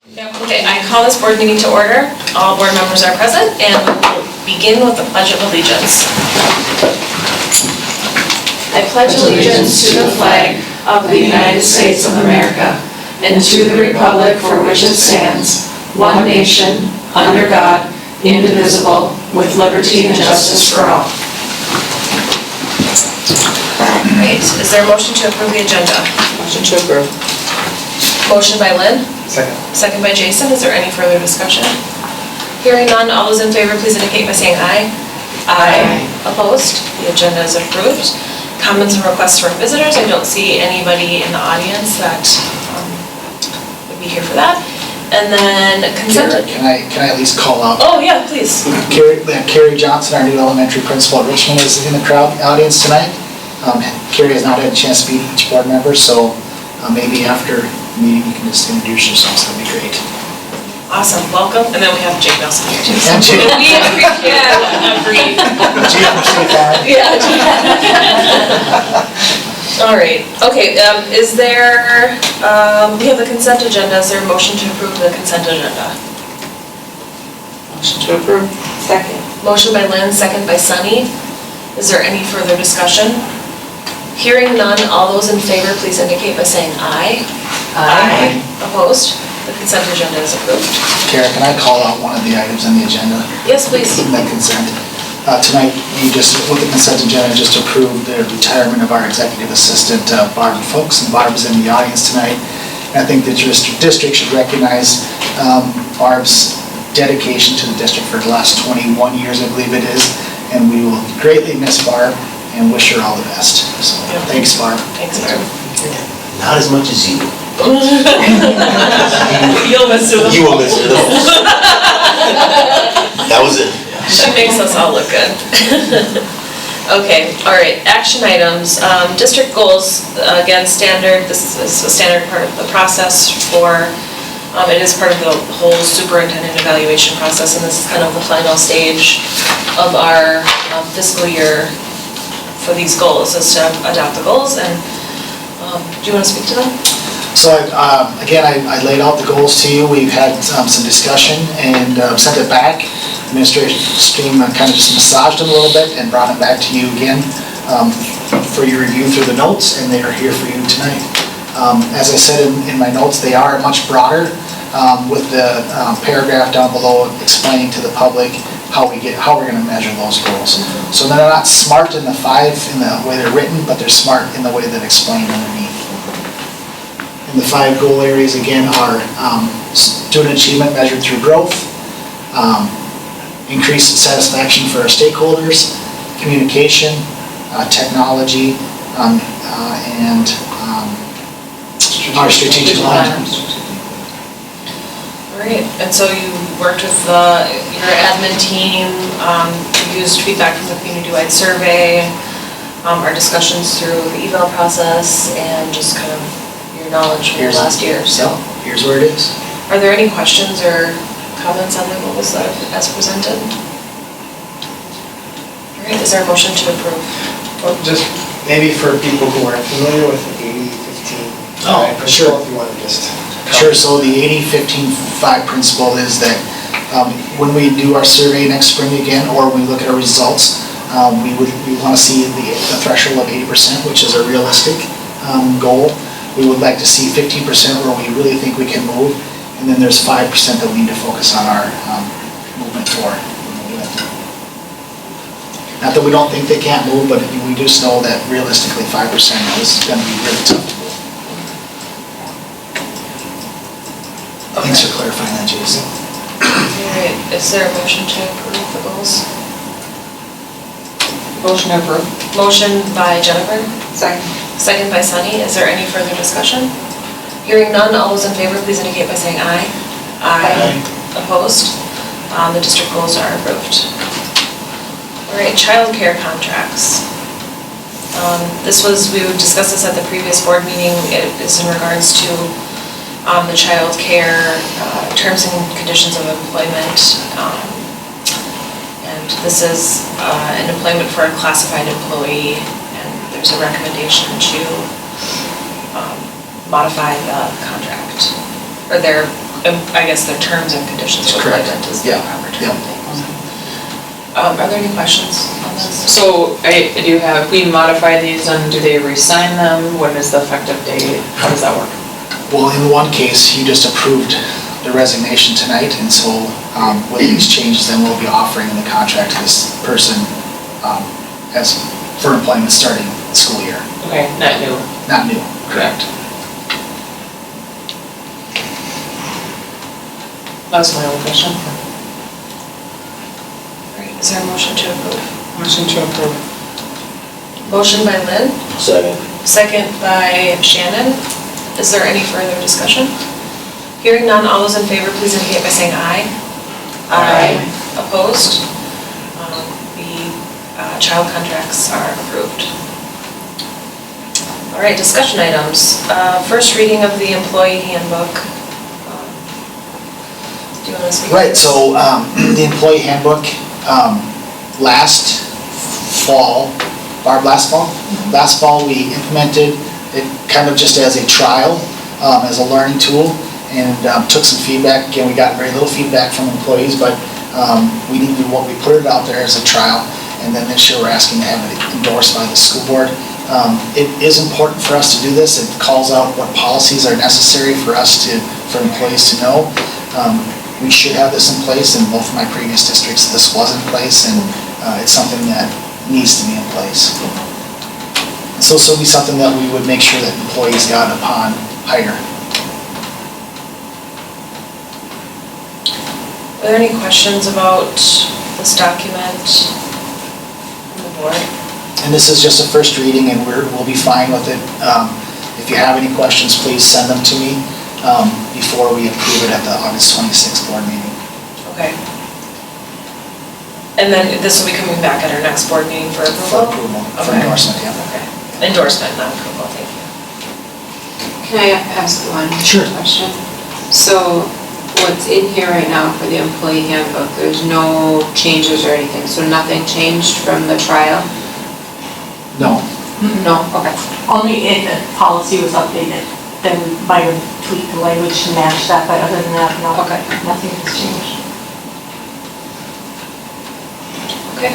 Okay, I call this board meeting to order. All board members are present, and we'll begin with the Pledge of Allegiance. I pledge allegiance to the flag of the United States of America and to the republic for which it stands, one nation, under God, indivisible, with liberty and justice for all. Great. Is there a motion to approve the agenda? Motion to approve. Motion by Lynn. Second. Second by Jason. Is there any further discussion? Hearing none, all those in favor, please indicate by saying aye. Aye. Opposed? The agenda is approved. Comments and requests from visitors. I don't see anybody in the audience that would be here for that. And then consent. Can I at least call out? Oh, yeah, please. Carrie Johnson, our new elementary principal at Richmond, is in the audience tonight. Carrie has not had a chance to meet each board member, so maybe after the meeting you can just introduce yourselves. That'd be great. Awesome. Welcome. And then we have Jake Nelson here too. And Jake. We appreciate every. Jake from State Farm. Yeah. All right. Okay. Is there? We have the consent agenda. Is there a motion to approve the consent agenda? Motion to approve. Second. Motion by Lynn, second by Sunny. Is there any further discussion? Hearing none, all those in favor, please indicate by saying aye. Aye. Opposed? The consent agenda is approved. Kara, can I call out one of the items on the agenda? Yes, please. In that consent. Tonight, you just, with the consent agenda, just approved the retirement of our executive assistant, Barb Fuchs, and Barb is in the audience tonight. And I think that your district should recognize Barb's dedication to the district for the last 21 years, I believe it is. And we will greatly miss Barb and wish her all the best. So, thanks, Barb. Thanks, Barb. Not as much as you. You'll miss her. You will miss her the most. That was it. She makes us all look good. Okay, all right, action items. District goals, again, standard. This is a standard part of the process for, it is part of the whole superintendent evaluation process, and this is kind of the final stage of our fiscal year for these goals, is to adopt the goals. And do you want to speak to them? So again, I laid out the goals to you. We've had some discussion and sent it back. Administration kind of just massaged them a little bit and brought them back to you again for your review through the notes, and they are here for you tonight. As I said in my notes, they are much broader with the paragraph down below explaining to the public how we're going to measure those goals. So they're not smart in the 5 in the way they're written, but they're smart in the way that explained underneath. And the 5 goal areas again are student achievement measured through growth, increased satisfaction for our stakeholders, communication, technology, and our strategic plan. Great, and so you worked with your admin team, used feedback from the community-wide survey, our discussions through the eval process, and just kind of your knowledge from last year. So here's where it is. Are there any questions or comments on the goals that as presented? All right, is there a motion to approve? Well, just maybe for people who aren't familiar with 80-15. Oh, sure. If you want to just... Sure, so the 80-15-5 principle is that when we do our survey next spring again, or we look at our results, we want to see the threshold of 80%, which is a realistic goal. We would like to see 15% where we really think we can move, and then there's 5% that we need to focus on our movement toward. Not that we don't think they can't move, but we just know that realistically 5% is going to be really tough to move. Okay. Thanks for clarifying that, Jason. All right, is there a motion to approve the goals? Motion to approve. Motion by Jennifer. Second. Second by Sunny. Is there any further discussion? Hearing none, all those in favor, please indicate by saying aye. Aye. Opposed? The district goals are approved. All right, childcare contracts. We discussed this at the previous board meeting. It is in regards to the child care terms and conditions of employment. And this is an employment for a classified employee, and there's a recommendation to modify the contract, or their I guess the terms and conditions of Correct. employment is the Yeah. proper Yeah. term. Are there any questions on this? So I do have, if we modify these, and do they re-sign them? When is the effective date? How does that work? Well, in one case, you just approved the resignation tonight, and so with these changes, then we'll be offering the contract to this person as for employment starting the school year. Okay, not new. Not new, correct. That was my only question. All right, is there a motion to approve? Motion to approve. Motion by Lynn, Second. second by Shannon. Is there any further discussion? Hearing none, all those in favor, please indicate by saying aye. Aye. Opposed? The child contracts are approved. All right, discussion items. First reading of the employee handbook. Do you want to speak? Right, so the employee handbook, last fall, Barb, last fall we implemented it kind of just as a trial, as a learning tool, and took some feedback. Again, we got very little feedback from employees, but we put it out there as a trial, and then this year we're asking to have it endorsed by the school board. It is important for us to do this. It calls out what policies are necessary for employees to know. We should have this in place. In both of my previous districts, this was in place, and it's something that needs to be in place. So this will be something that we would make sure that employees got upon hire. Are there any questions about this document from the board? And this is just a first reading, and we'll be fine with it. If you have any questions, please send them to me before we approve it at the August 26th board meeting. Okay. And then this will be coming back at our next board meeting for For approval? approval, for Okay. endorsement, yeah. Okay. Endorsement, not approval, thank you. Can I ask one Sure. question? So what's in here right now for the employee handbook, there's no changes or anything, so nothing changed from the trial? No, No, okay. Only if the policy was updated, then we might have tweaked the language to match that, but other than that, no, Okay. nothing has changed. Okay.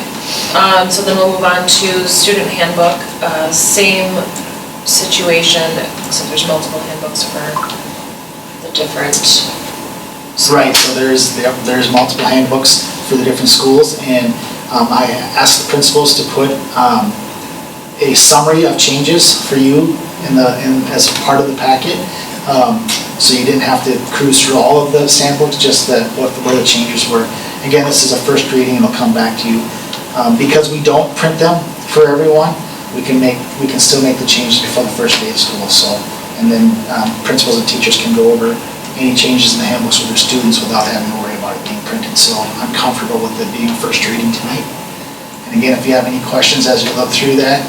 So then we'll move on to student handbook. Same situation, except there's multiple handbooks for the different. right, so there's multiple handbooks for the different schools, and I asked the principals to put a summary of changes for you as part of the packet. So you didn't have to cruise through all of the handbooks, just where the changes were. Again, this is a first reading, and it'll come back to you. Because we don't print them for everyone, we can still make the changes before the first day of school. So, and then principals and teachers can go over any changes in the handbooks with their students without having to worry about it being printed. So I'm comfortable with it being a first reading tonight. And again, if you have any questions as you look through that,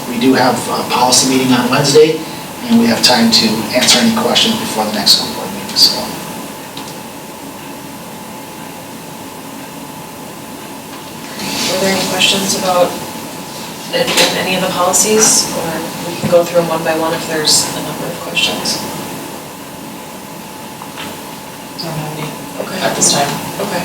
we do have a policy meeting on Wednesday, and we have time to answer any questions before the next school board meeting. So. Were there any questions about any of the policies? Or we can go through them one by one if there's a number of questions. Don't have any Okay. at this time. Okay.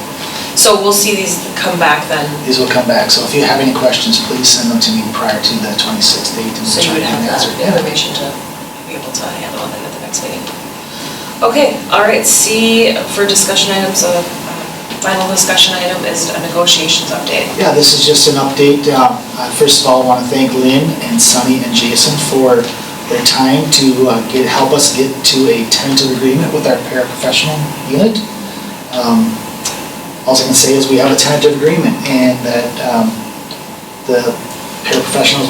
So we'll see these come back then, These will come back, so if you have any questions, please send them to me prior to the 26th date. and so you would have that Yeah. information to be able to handle it at the next meeting. Okay, all right, C for discussion items, final discussion item is a negotiations update. Yeah, this is just an update. First of all, I want to thank Lynn and Sunny and Jason for their time to help us get to a tentative agreement with our paraprofessional unit. All I can say is we have a tentative agreement, and that the paraprofessionals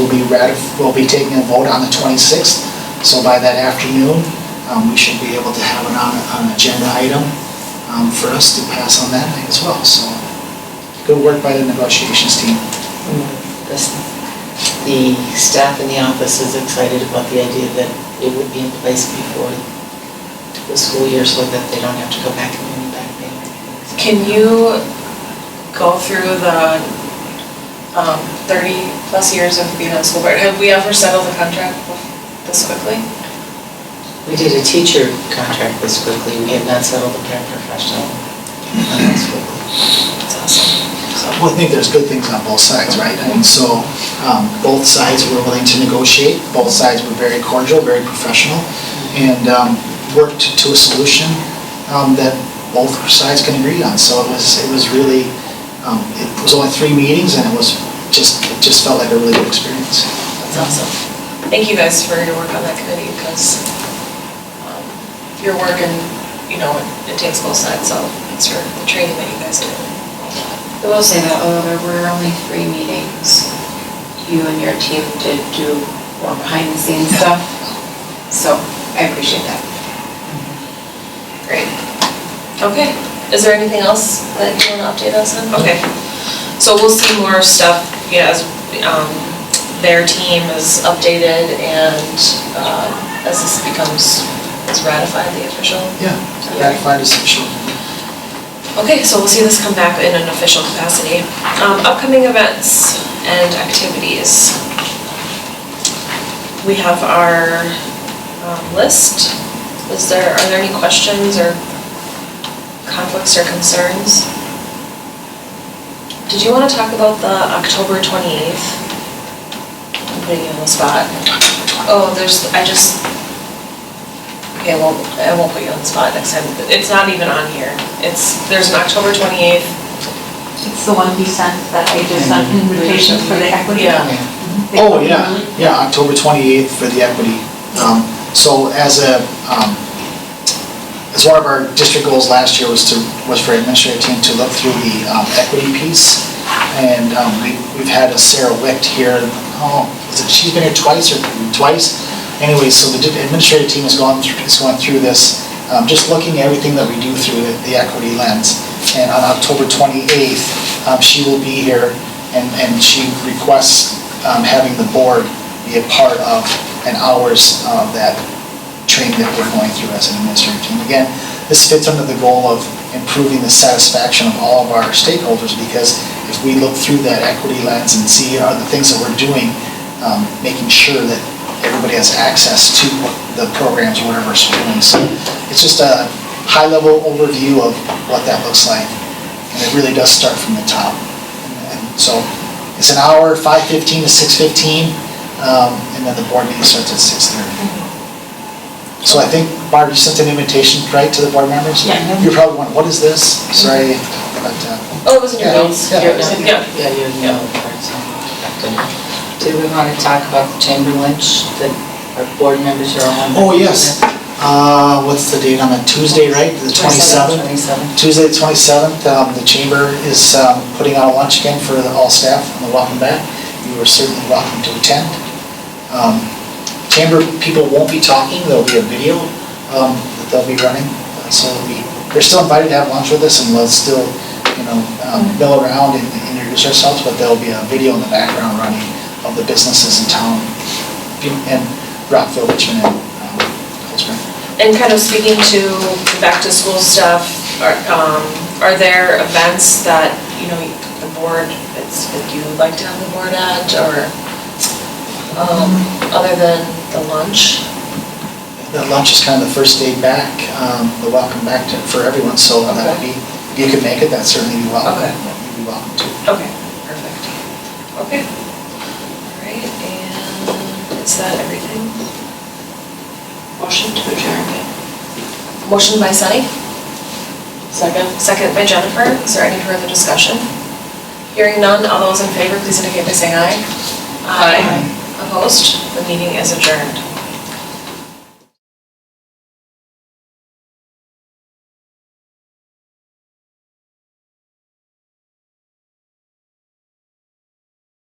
will be taking a vote on the 26th. So by that afternoon, we should be able to have it on an agenda item for us to pass on that night as well. So good work by the negotiations team. The staff in the office is excited about the idea that it would be in place before the school year so that they don't have to go back and bring it back there. Can you go through the 30-plus years of being on the school board? Have we ever settled the contract this quickly? We did a teacher contract this quickly. We have not settled the paraprofessional this quickly. That's awesome. Well, I think there's good things on both sides, right? I mean, so, both sides were willing to negotiate, both sides were very cordial, very professional, and worked to a solution that both sides can agree on. So it was really, it was only 3 meetings, and it just felt like a really good experience. That's awesome. Thank you guys for your work on that committee, because your work and, it takes both sides, so it's for the training that you guys do. I will say that although there were only 3 meetings, you and your team did do more behind the scenes stuff, so I appreciate that. Great. Okay, is there anything else that you want to update us on? Okay, so we'll see more stuff, as their team is updated and as this is ratified, the official? Yeah, ratified as official. Okay, so we'll see this come back in an official capacity. Upcoming events and activities. We have our list. Are there any questions or conflicts or concerns? Did you want to talk about the October 28th? I'm putting you on the spot. Oh, okay, well, I won't put you on the spot next time. It's not even on here. There's an October 28th. It's the one he sent that I just sent invitations for the equity. Yeah. Oh, yeah, October 28th for the equity. So as one of our district goals last year was for administrative team to look through the equity piece. And we've had Sarah Wicht here, she's been here twice. Anyway, so the administrative team is going through this, just looking at everything that we do through the equity lens. And on October 28th, she will be here, and she requests having the board be a part of an hours of that training that we're going through as an administrative team. Again, this fits under the goal of improving the satisfaction of all of our stakeholders, because if we look through that equity lens and see the things that we're doing, making sure that everybody has access to the programs or whatever it's doing. So it's just a high-level overview of what that looks like, and it really does start from the top. And so it's an hour, 5:15 to 6:15, and then the board meeting starts at 6:30. So I think, Barb, you sent an invitation, right, to the board members? Yeah. You're probably wondering, what is this? Sorry, but, Oh, it was in your Yeah. notes. Yeah. Yeah, you know, so. Did we want to talk about the chamber lunch that our board members are on? oh, yes. What's the date on that? Tuesday, right? The 27th? 27th. Tuesday, the 27th, the chamber is putting out a lunch again for all staff on the welcome back. You are certainly welcome to attend. Chamber people won't be talking, there'll be a video that they'll be running. So they're still invited to have lunch with us, and we'll still, mill around and introduce ourselves, but there'll be a video in the background running of the businesses in town, and Rockville, Richmond, and Cold Spring. And kind of speaking to back to school stuff, are there events that, the board, that you would like to have the board at, or other than the lunch? The lunch is kind of the first day back, the welcome back for everyone, so that would be, if you could make it, that'd certainly be welcome. Okay. You'd be welcome to. Okay, perfect. Okay. All right, and is that everything? Motion to adjourn. Motion by Sunny? Second? Second by Jennifer. Is there any further discussion? Hearing none, all those in favor, please indicate by saying aye. Aye. Opposed? The meeting is adjourned.